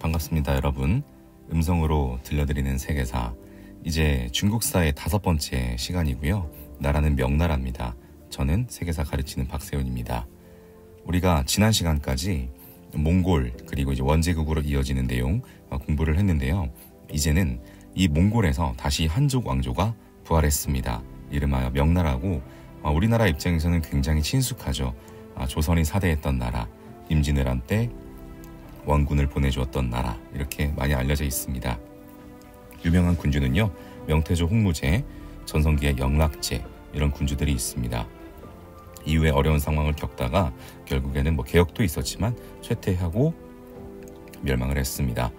반갑습니다, 여러분. 음성으로 들려드리는 세계사. 이제 중국사의 5번째 시간이고요. 나라는 명나라입니다. 저는 세계사 가르치는 박세훈입니다. 우리가 지난 시간까지 몽골 그리고 이제 원제국으로 이어지는 내용 공부를 했는데요. 이제는 이 몽골에서 다시 한족 왕조가 부활했습니다. 이름하여 명나라고 우리나라 입장에서는 굉장히 친숙하죠. 조선이 사대했던 나라, 임진왜란 때 원군을 보내주었던 나라, 이렇게 많이 알려져 있습니다. 유명한 군주는요, 명태조 홍무제, 전성기의 영락제, 이런 군주들이 있습니다. 이후에 어려운 상황을 겪다가 결국에는 개혁도 있었지만 쇠퇴하고 멸망을 했습니다.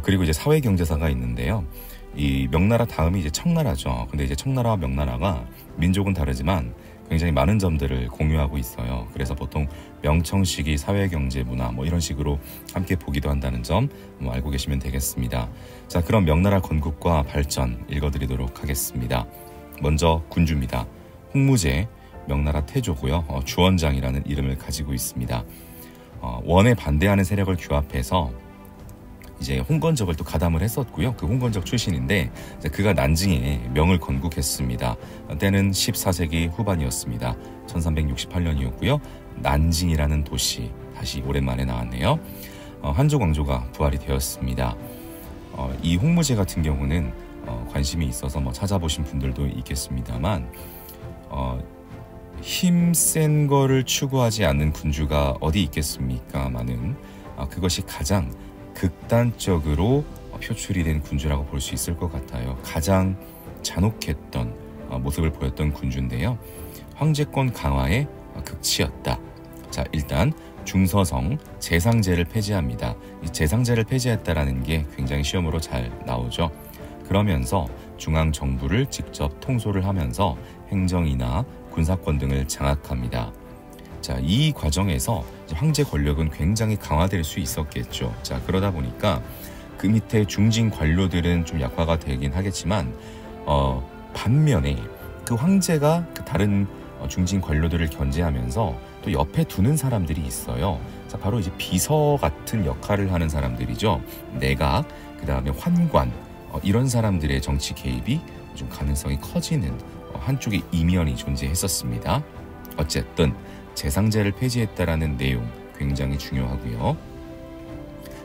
그리고 이제 사회경제사가 있는데요. 이 명나라 다음이 이제 청나라죠. 근데 이제 청나라와 명나라가 민족은 다르지만 굉장히 많은 점들을 공유하고 있어요. 그래서 보통 명청시기 사회경제 문화 이런 식으로 함께 보기도 한다는 점 알고 계시면 되겠습니다. 자, 그럼 명나라 건국과 발전 읽어드리도록 하겠습니다. 먼저 군주입니다. 홍무제, 명나라 태조고요. 주원장이라는 이름을 가지고 있습니다. 원에 반대하는 세력을 규합해서 이제 홍건적을 또 가담을 했었고요. 그 홍건적 출신인데 그가 난징에 명을 건국했습니다. 때는 14세기 후반이었습니다. 1368년이었고요. 난징이라는 도시, 다시 오랜만에 나왔네요. 한족 왕조가 부활이 되었습니다. 이 홍무제 같은 경우는 관심이 있어서 찾아보신 분들도 있겠습니다만 힘센 거를 추구하지 않는 군주가 어디 있겠습니까마는 그것이 가장 극단적으로 표출이 된 군주라고 볼 수 있을 것 같아요. 가장 잔혹했던 모습을 보였던 군주인데요. 황제권 강화의 극치였다. 자, 일단 중서성 제상제를 폐지합니다. 이 제상제를 폐지했다라는 게 굉장히 시험으로 잘 나오죠. 그러면서 중앙정부를 직접 통솔을 하면서 행정이나 군사권 등을 장악합니다. 자, 이 과정에서 황제 권력은 굉장히 강화될 수 있었겠죠. 자, 그러다 보니까 그 밑에 중진 관료들은 좀 약화가 되긴 하겠지만 반면에 그 황제가 그 다른 중진 관료들을 견제하면서 또 옆에 두는 사람들이 있어요. 자, 바로 이제 비서 같은 역할을 하는 사람들이죠. 내각, 그 다음에 환관, 이런 사람들의 정치 개입이 좀 가능성이 커지는 한쪽의 이면이 존재했었습니다. 어쨌든 제상제를 폐지했다라는 내용 굉장히 중요하고요.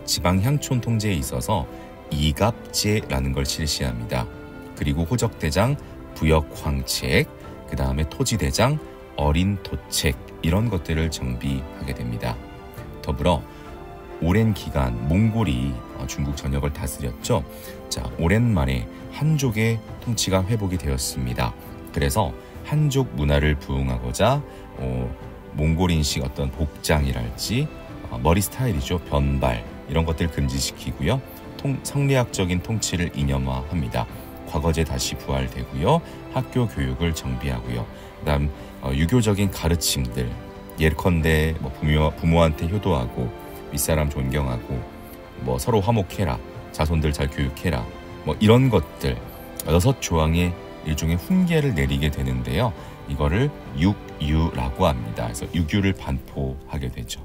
지방 향촌 통제에 있어서 이갑제라는 걸 실시합니다. 그리고 호적대장 부역황책, 그 다음에 토지대장 어린 토책, 이런 것들을 정비하게 됩니다. 더불어 오랜 기간 몽골이 중국 전역을 다스렸죠. 자, 오랜만에 한족의 통치가 회복이 되었습니다. 그래서 한족 문화를 부흥하고자 몽골인식 어떤 복장이랄지 머리 스타일이죠. 변발, 이런 것들 금지시키고요. 성리학적인 통치를 이념화합니다. 과거제 다시 부활되고요. 학교 교육을 정비하고요. 그다음 유교적인 가르침들, 예컨대 부모한테 효도하고 윗사람 존경하고 서로 화목해라, 자손들 잘 교육해라, 이런 것들 6조항의 일종의 훈계를 내리게 되는데요. 이거를 육유라고 합니다. 그래서 유교를 반포하게 되죠.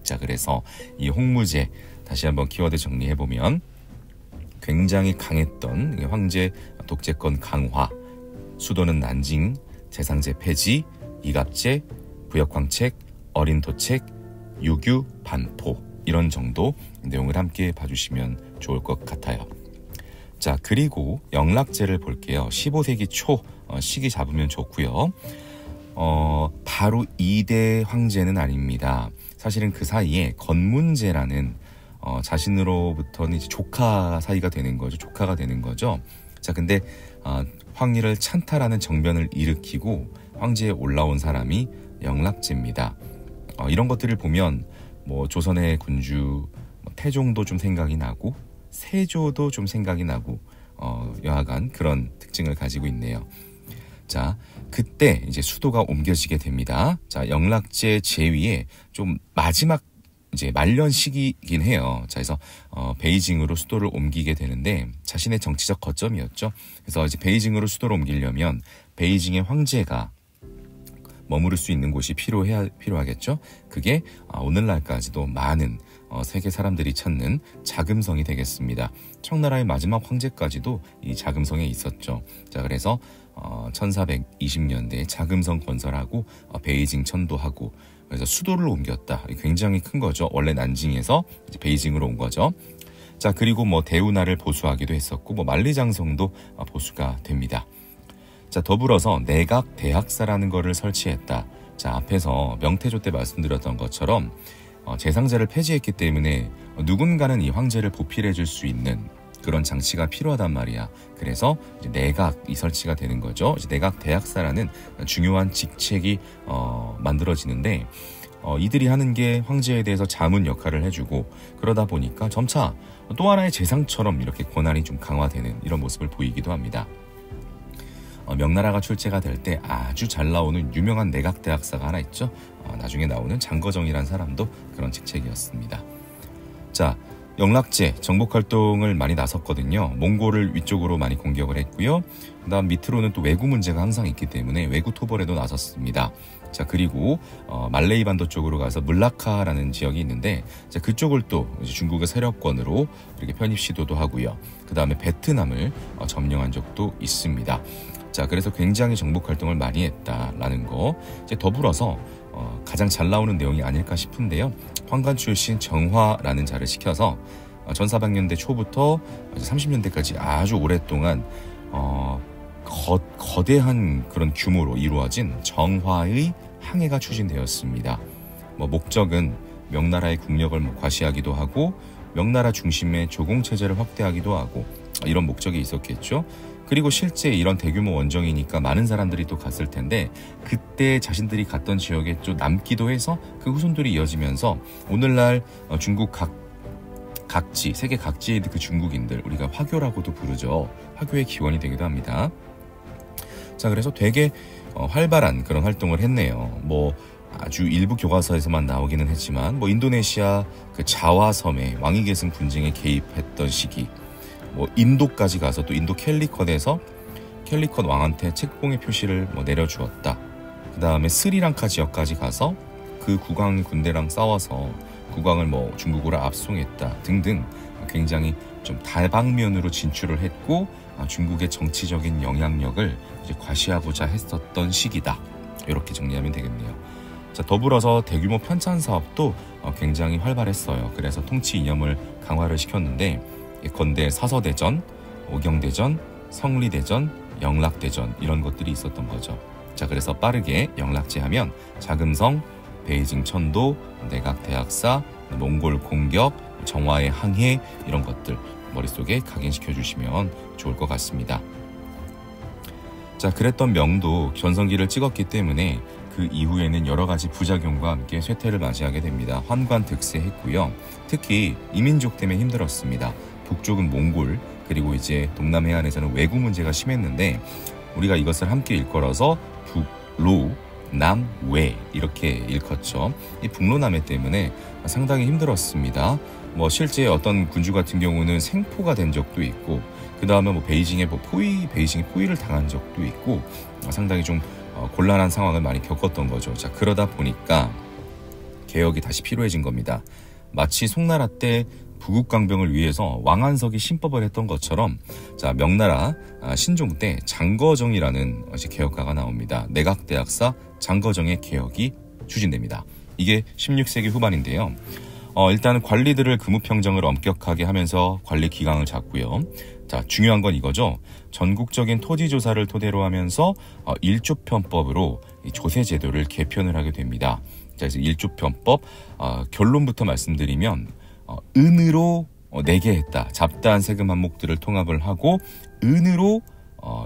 자, 그래서 이 홍무제 다시 한번 키워드 정리해보면 굉장히 강했던 황제 독재권 강화, 수도는 난징, 제상제 폐지, 이갑제, 부역황책, 어린 토책, 유교 반포, 이런 정도 내용을 함께 봐주시면 좋을 것 같아요. 자, 그리고 영락제를 볼게요. 15세기 초 시기 잡으면 좋고요. 바로 2대 황제는 아닙니다. 사실은 그 사이에 건문제라는 자신으로부터는 이제 조카 사이가 되는 거죠. 조카가 되는 거죠. 자, 근데 황희를 찬탈하는 정변을 일으키고 황제에 올라온 사람이 영락제입니다. 이런 것들을 보면 조선의 군주 태종도 좀 생각이 나고 세조도 좀 생각이 나고 여하간 그런 특징을 가지고 있네요. 자, 그때 이제 수도가 옮겨지게 됩니다. 자, 영락제 제위의 좀 마지막 이제 말년 시기이긴 해요. 자, 그래서 베이징으로 수도를 옮기게 되는데 자신의 정치적 거점이었죠. 그래서 이제 베이징으로 수도를 옮기려면 베이징의 황제가 머무를 수 있는 곳이 필요하겠죠. 그게 오늘날까지도 많은 세계 사람들이 찾는 자금성이 되겠습니다. 청나라의 마지막 황제까지도 이 자금성에 있었죠. 자, 그래서 1420년대에 자금성 건설하고 베이징 천도하고 그래서 수도를 옮겼다. 굉장히 큰 거죠. 원래 난징에서 이제 베이징으로 온 거죠. 자, 그리고 대운하를 보수하기도 했었고 만리장성도 보수가 됩니다. 자, 더불어서 내각 대학사라는 거를 설치했다. 자, 앞에서 명태조 때 말씀드렸던 것처럼 재상제를 폐지했기 때문에 누군가는 이 황제를 보필해 줄 수 있는 그런 장치가 필요하단 말이야. 그래서 이제 내각이 설치가 되는 거죠. 이제 내각 대학사라는 중요한 직책이 만들어지는데 이들이 하는 게 황제에 대해서 자문 역할을 해주고 그러다 보니까 점차 또 하나의 재상처럼 이렇게 권한이 좀 강화되는 이런 모습을 보이기도 합니다. 명나라가 출제가 될 때 아주 잘 나오는 유명한 내각 대학사가 하나 있죠. 나중에 나오는 장거정이라는 사람도 그런 직책이었습니다. 자, 영락제 정복활동을 많이 나섰거든요. 몽골을 위쪽으로 많이 공격을 했고요. 그다음 밑으로는 또 왜구 문제가 항상 있기 때문에 왜구 토벌에도 나섰습니다. 자, 그리고 말레이 반도 쪽으로 가서 물라카라는 지역이 있는데 자, 그쪽을 또 이제 중국의 세력권으로 이렇게 편입 시도도 하고요. 그다음에 베트남을 점령한 적도 있습니다. 자, 그래서 굉장히 정복 활동을 많이 했다라는 거. 이제 더불어서 가장 잘 나오는 내용이 아닐까 싶은데요. 황관 출신 정화라는 자를 시켜서 1400년대 초부터 30년대까지 아주 오랫동안 거대한 그런 규모로 이루어진 정화의 항해가 추진되었습니다. 목적은 명나라의 국력을 과시하기도 하고 명나라 중심의 조공체제를 확대하기도 하고 이런 목적이 있었겠죠. 그리고 실제 이런 대규모 원정이니까 많은 사람들이 또 갔을 텐데 그때 자신들이 갔던 지역에 좀 남기도 해서 그 후손들이 이어지면서 오늘날 중국 각지, 세계 각지에 있는 그 중국인들 우리가 화교라고도 부르죠. 화교의 기원이 되기도 합니다. 자, 그래서 되게 활발한 그런 활동을 했네요. 아주 일부 교과서에서만 나오기는 했지만 인도네시아 그 자와섬에 왕위 계승 분쟁에 개입했던 시기 인도까지 가서 또 인도 캘리컷에서 캘리컷 왕한테 책봉의 표시를 내려주었다. 그 다음에 스리랑카 지역까지 가서 그 국왕 군대랑 싸워서 국왕을 중국으로 압송했다 등등 굉장히 좀 다방면으로 진출을 했고 중국의 정치적인 영향력을 이제 과시하고자 했었던 시기다. 이렇게 정리하면 되겠네요. 자, 더불어서 대규모 편찬 사업도 굉장히 활발했어요. 그래서 통치 이념을 강화를 시켰는데 예컨대 사서대전, 오경대전, 성리대전, 영락대전 이런 것들이 있었던 거죠. 자, 그래서 빠르게 영락제 하면 자금성, 베이징 천도, 내각 대학사, 몽골 공격, 정화의 항해 이런 것들 머릿속에 각인시켜 주시면 좋을 것 같습니다. 자, 그랬던 명도 전성기를 찍었기 때문에 그 이후에는 여러 가지 부작용과 함께 쇠퇴를 맞이하게 됩니다. 환관득세했고요. 특히 이민족 때문에 힘들었습니다. 북쪽은 몽골, 그리고 이제 동남해안에서는 왜구 문제가 심했는데 우리가 이것을 함께 일컬어서 북로, 남외 이렇게 일컫죠. 이 북로남해 때문에 상당히 힘들었습니다. 실제 어떤 군주 같은 경우는 생포가 된 적도 있고 그 다음에 베이징에 베이징이 포위를 당한 적도 있고 상당히 좀 곤란한 상황을 많이 겪었던 거죠. 자, 그러다 보니까 개혁이 다시 필요해진 겁니다. 마치 송나라 때 부국강병을 위해서 왕한석이 신법을 했던 것처럼 자, 명나라 신종 때 장거정이라는 개혁가가 나옵니다. 내각대학사 장거정의 개혁이 추진됩니다. 이게 16세기 후반인데요. 일단은 관리들을 금우평정을 엄격하게 하면서 관리 기강을 잡고요. 자, 중요한 건 이거죠. 전국적인 토지 조사를 토대로 하면서 일조편법으로 조세 제도를 개편을 하게 됩니다. 자, 그래서 일조편법 결론부터 말씀드리면 은으로 내게 했다. 잡다한 세금 항목들을 통합을 하고 은으로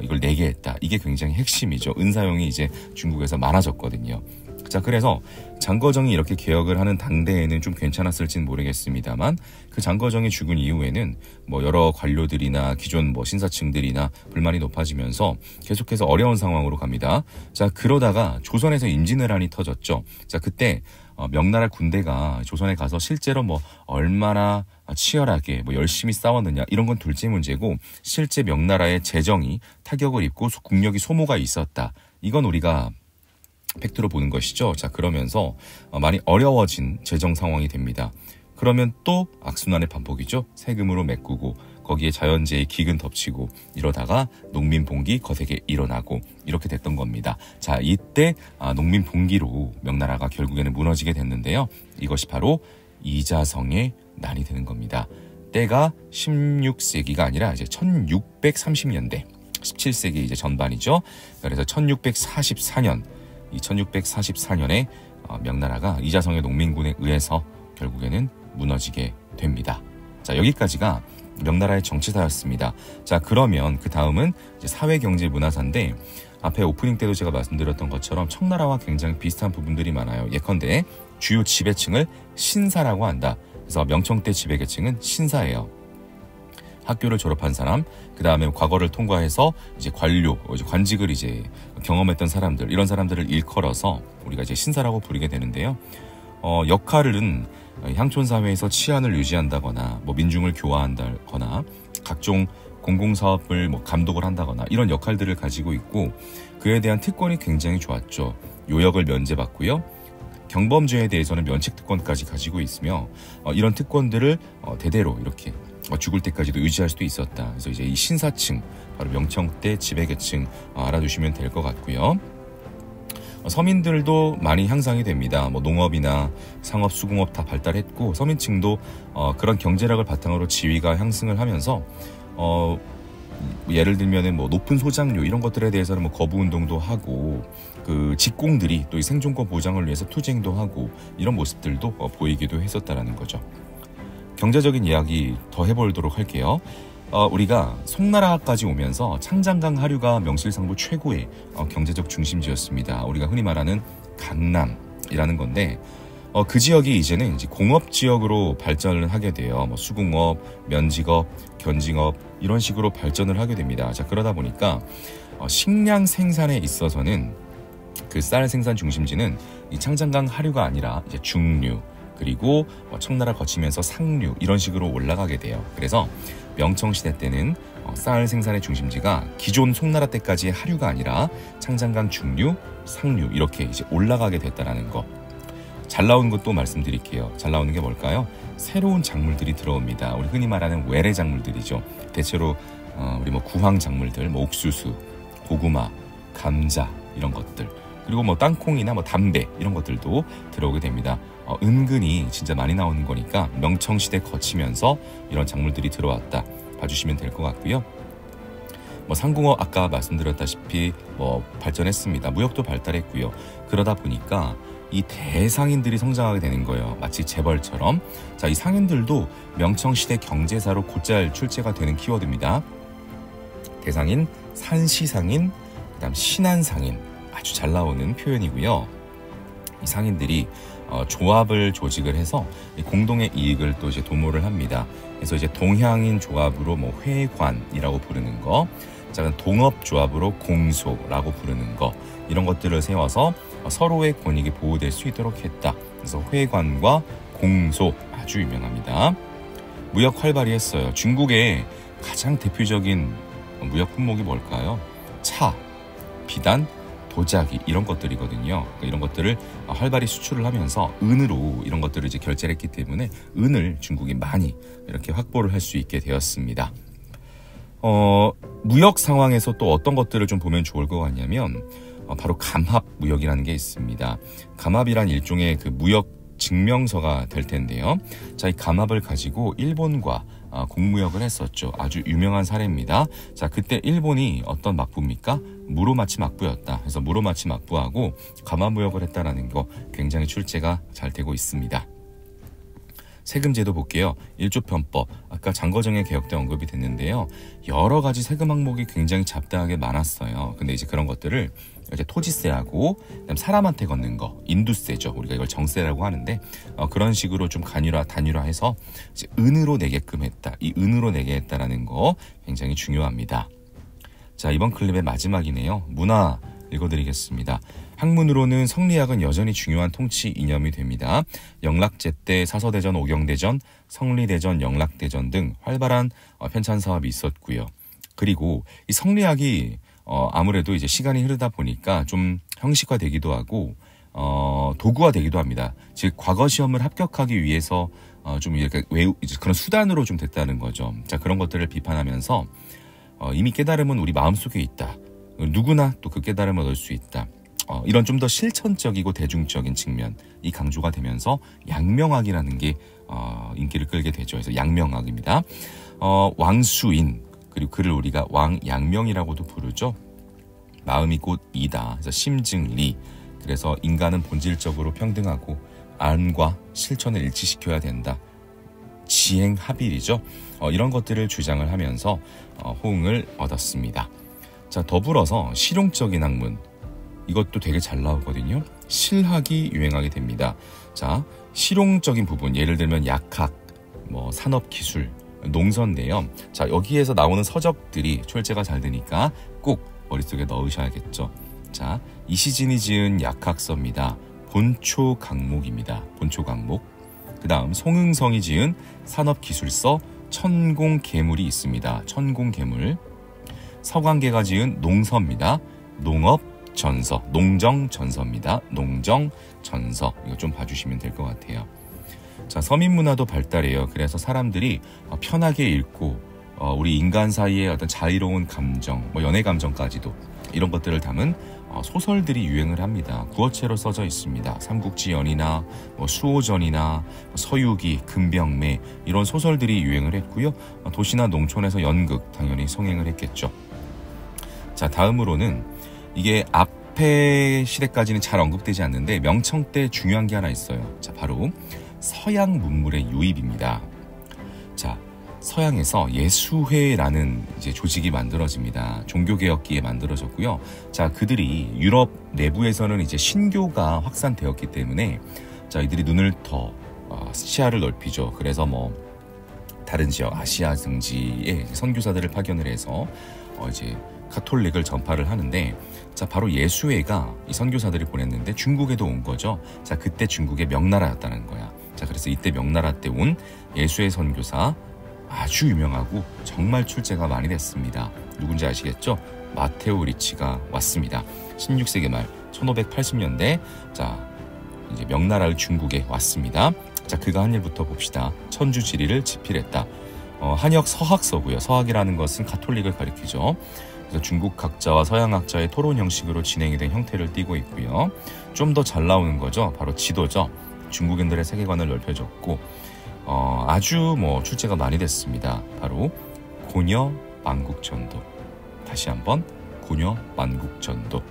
이걸 내게 했다. 이게 굉장히 핵심이죠. 은 사용이 이제 중국에서 많아졌거든요. 자, 그래서 장거정이 이렇게 개혁을 하는 당대에는 좀 괜찮았을지는 모르겠습니다만 그 장거정이 죽은 이후에는 여러 관료들이나 기존 신사층들이나 불만이 높아지면서 계속해서 어려운 상황으로 갑니다. 자, 그러다가 조선에서 임진왜란이 터졌죠. 자, 그때 명나라 군대가 조선에 가서 실제로 얼마나 치열하게 열심히 싸웠느냐 이런 건 둘째 문제고 실제 명나라의 재정이 타격을 입고 국력이 소모가 있었다. 이건 우리가 팩트로 보는 것이죠. 자, 그러면서 많이 어려워진 재정 상황이 됩니다. 그러면 또 악순환의 반복이죠. 세금으로 메꾸고 거기에 자연재해 기근 덮치고 이러다가 농민 봉기 거세게 일어나고 이렇게 됐던 겁니다. 자, 이때 농민 봉기로 명나라가 결국에는 무너지게 됐는데요. 이것이 바로 이자성의 난이 되는 겁니다. 때가 16세기가 아니라 이제 1630년대, 17세기 이제 전반이죠. 그래서 1644년, 이 1644년에 명나라가 이자성의 농민군에 의해서 결국에는 무너지게 됩니다. 자, 여기까지가 명나라의 정치사였습니다. 자, 그러면 그 다음은 이제 사회, 경제, 문화사인데 앞에 오프닝 때도 제가 말씀드렸던 것처럼 청나라와 굉장히 비슷한 부분들이 많아요. 예컨대 주요 지배층을 신사라고 한다. 그래서 명청 때 지배계층은 신사예요. 학교를 졸업한 사람, 그 다음에 과거를 통과해서 이제 관료, 관직을 이제 경험했던 사람들, 이런 사람들을 일컬어서 우리가 이제 신사라고 부르게 되는데요. 역할은 향촌 사회에서 치안을 유지한다거나, 민중을 교화한다거나, 각종 공공사업을 감독을 한다거나 이런 역할들을 가지고 있고, 그에 대한 특권이 굉장히 좋았죠. 요역을 면제받고요. 경범죄에 대해서는 면책특권까지 가지고 있으며 이런 특권들을 대대로 이렇게 죽을 때까지도 유지할 수도 있었다. 그래서 이제 이 신사층, 바로 명청때 지배계층 알아두시면 될 것 같고요. 서민들도 많이 향상이 됩니다. 농업이나 상업, 수공업 다 발달했고 서민층도 그런 경제력을 바탕으로 지위가 향승을 하면서 예를 들면은 높은 소장료 이런 것들에 대해서는 거부 운동도 하고, 그 직공들이 또 이 생존권 보장을 위해서 투쟁도 하고 이런 모습들도 보이기도 했었다라는 거죠. 경제적인 이야기 더 해보도록 할게요. 우리가 송나라까지 오면서 창장강 하류가 명실상부 최고의 경제적 중심지였습니다. 우리가 흔히 말하는 강남이라는 건데, 그 지역이 이제는 이제 공업 지역으로 발전을 하게 돼요. 수공업, 면직업, 견직업 이런 식으로 발전을 하게 됩니다. 자, 그러다 보니까 식량 생산에 있어서는 그 쌀 생산 중심지는 이 창장강 하류가 아니라 이제 중류, 그리고 청나라 거치면서 상류 이런 식으로 올라가게 돼요. 그래서 명청시대 때는 쌀 생산의 중심지가 기존 송나라 때까지의 하류가 아니라 창장강 중류, 상류 이렇게 이제 올라가게 됐다라는 거. 잘 나오는 것도 말씀드릴게요. 잘 나오는 게 뭘까요? 새로운 작물들이 들어옵니다. 우리 흔히 말하는 외래 작물들이죠. 대체로 우리 구황 작물들, 옥수수, 고구마, 감자 이런 것들, 그리고 땅콩이나 담배 이런 것들도 들어오게 됩니다. 은근히 진짜 많이 나오는 거니까 명청시대 거치면서 이런 작물들이 들어왔다 봐주시면 될 것 같고요. 상공업 아까 말씀드렸다시피 발전했습니다. 무역도 발달했고요. 그러다 보니까 이 대상인들이 성장하게 되는 거예요. 마치 재벌처럼. 자, 이 상인들도 명청시대 경제사로 곧잘 출제가 되는 키워드입니다. 대상인, 산시상인, 그다음 신한상인, 아주 잘 나오는 표현이고요. 이 상인들이 조합을 조직을 해서 공동의 이익을 또 이제 도모를 합니다. 그래서 이제 동향인 조합으로 회관이라고 부르는 거, 작은 동업 조합으로 공소라고 부르는 거, 이런 것들을 세워서 서로의 권익이 보호될 수 있도록 했다. 그래서 회관과 공소 아주 유명합니다. 무역 활발히 했어요. 중국의 가장 대표적인 무역 품목이 뭘까요? 차, 비단, 도자기 이런 것들이거든요. 이런 것들을 활발히 수출을 하면서 은으로 이런 것들을 이제 결제를 했기 때문에 은을 중국이 많이 이렇게 확보를 할 수 있게 되었습니다. 무역 상황에서 또 어떤 것들을 좀 보면 좋을 것 같냐면 바로 감합 무역이라는 게 있습니다. 감합이란 일종의 그 무역 증명서가 될 텐데요. 자, 이 감합을 가지고 일본과 공무역을 했었죠. 아주 유명한 사례입니다. 자, 그때 일본이 어떤 막부입니까? 무로마치 막부였다. 그래서 무로마치 막부하고 감합무역을 했다라는 거 굉장히 출제가 잘 되고 있습니다. 세금제도 볼게요. 1조 편법, 아까 장거정의 개혁 때 언급이 됐는데요. 여러 가지 세금 항목이 굉장히 잡다하게 많았어요. 근데 이제 그런 것들을 이제 토지세하고 그다음 사람한테 걷는 거, 인두세죠. 우리가 이걸 정세라고 하는데 그런 식으로 좀 단일화해서 이제 은으로 내게끔 했다. 이 은으로 내게 했다라는 거 굉장히 중요합니다. 자, 이번 클립의 마지막이네요. 문화 읽어드리겠습니다. 학문으로는 성리학은 여전히 중요한 통치 이념이 됩니다. 영락제 때 사서대전, 오경대전, 성리대전, 영락대전 등 활발한 편찬 사업이 있었고요. 그리고 이 성리학이 아무래도 이제 시간이 흐르다 보니까 좀 형식화되기도 하고 도구화되기도 합니다. 즉 과거 시험을 합격하기 위해서 좀 이렇게 이제 그런 수단으로 좀 됐다는 거죠. 자, 그런 것들을 비판하면서 이미 깨달음은 우리 마음속에 있다. 누구나 또 그 깨달음을 얻을 수 있다. 이런 좀 더 실천적이고 대중적인 측면이 강조가 되면서 양명학이라는 게 인기를 끌게 되죠. 그래서 양명학입니다. 왕수인, 그리고 그를 우리가 왕양명이라고도 부르죠. 마음이 곧 이다. 그래서 심증리. 그래서 인간은 본질적으로 평등하고 안과 실천을 일치시켜야 된다. 지행합일이죠. 이런 것들을 주장을 하면서 호응을 얻었습니다. 자, 더불어서 실용적인 학문, 이것도 되게 잘 나오거든요. 실학이 유행하게 됩니다. 자, 실용적인 부분, 예를 들면 약학, 산업기술, 농선인데요. 자, 여기에서 나오는 서적들이 출제가 잘 되니까 꼭 머릿속에 넣으셔야겠죠. 자, 이시진이 지은 약학서입니다. 본초 강목입니다. 본초 강목. 그 다음 송응성이 지은 산업기술서 천공계물이 있습니다. 천공계물. 서광계가 지은 농서입니다. 농업전서, 농정전서입니다. 농정전서. 이거 좀 봐주시면 될 것 같아요. 자, 서민문화도 발달해요. 그래서 사람들이 편하게 읽고 우리 인간 사이의 어떤 자유로운 감정, 연애 감정까지도 이런 것들을 담은 소설들이 유행을 합니다. 구어체로 써져 있습니다. 삼국지연이나 수호전이나 서유기, 금병매 이런 소설들이 유행을 했고요. 도시나 농촌에서 연극 당연히 성행을 했겠죠. 자, 다음으로는 이게 앞에 시대까지는 잘 언급되지 않는데 명청 때 중요한 게 하나 있어요. 자, 바로 서양 문물의 유입입니다. 자, 서양에서 예수회라는 이제 조직이 만들어집니다. 종교개혁기에 만들어졌고요. 자, 그들이 유럽 내부에서는 이제 신교가 확산되었기 때문에 자, 이들이 눈을 더 시야를 넓히죠. 그래서 다른 지역 아시아 등지에 선교사들을 파견을 해서 이제 가톨릭을 전파를 하는데, 자, 바로 예수회가 이 선교사들을 보냈는데 중국에도 온 거죠. 자, 그때 중국의 명나라였다는 거야. 자, 그래서 이때 명나라 때 온 예수회 선교사 아주 유명하고 정말 출제가 많이 됐습니다. 누군지 아시겠죠? 마테오 리치가 왔습니다. 16세기 말 1580년대 자, 이제 명나라의 중국에 왔습니다. 자, 그가 한 일부터 봅시다. 천주지리를 집필했다. 한역 서학서고요. 서학이라는 것은 가톨릭을 가리키죠. 그래서 중국 학자와 서양 학자의 토론 형식으로 진행이 된 형태를 띠고 있고요. 좀 더 잘 나오는 거죠. 바로 지도죠. 중국인들의 세계관을 넓혀줬고 아주 출제가 많이 됐습니다. 바로 고려 만국전도. 다시 한번 고려 만국전도.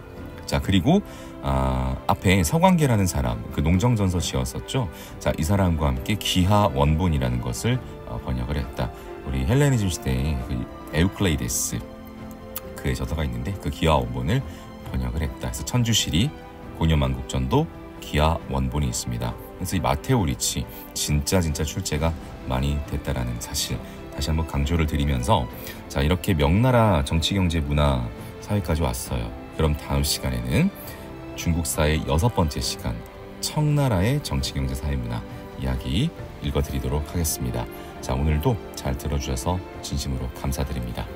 자, 그리고 앞에 서광계라는 사람, 그 농정전서 지었었죠. 자, 이 사람과 함께 기하 원본이라는 것을 번역을 했다. 우리 헬레니즘 시대에 그 에우클레이데스 그의 저서가 있는데 그 기하 원본을 번역을 했다. 그래서 천주시리, 고려 만국전도, 기하 원본이 있습니다. 그래서 이 마테오 리치 진짜 출제가 많이 됐다라는 사실 다시 한번 강조를 드리면서, 자, 이렇게 명나라 정치, 경제, 문화, 사회까지 왔어요. 그럼 다음 시간에는 중국 사의 6번째 시간 청나라의 정치, 경제, 사회, 문화 이야기 읽어드리도록 하겠습니다. 자, 오늘도 잘 들어주셔서 진심으로 감사드립니다.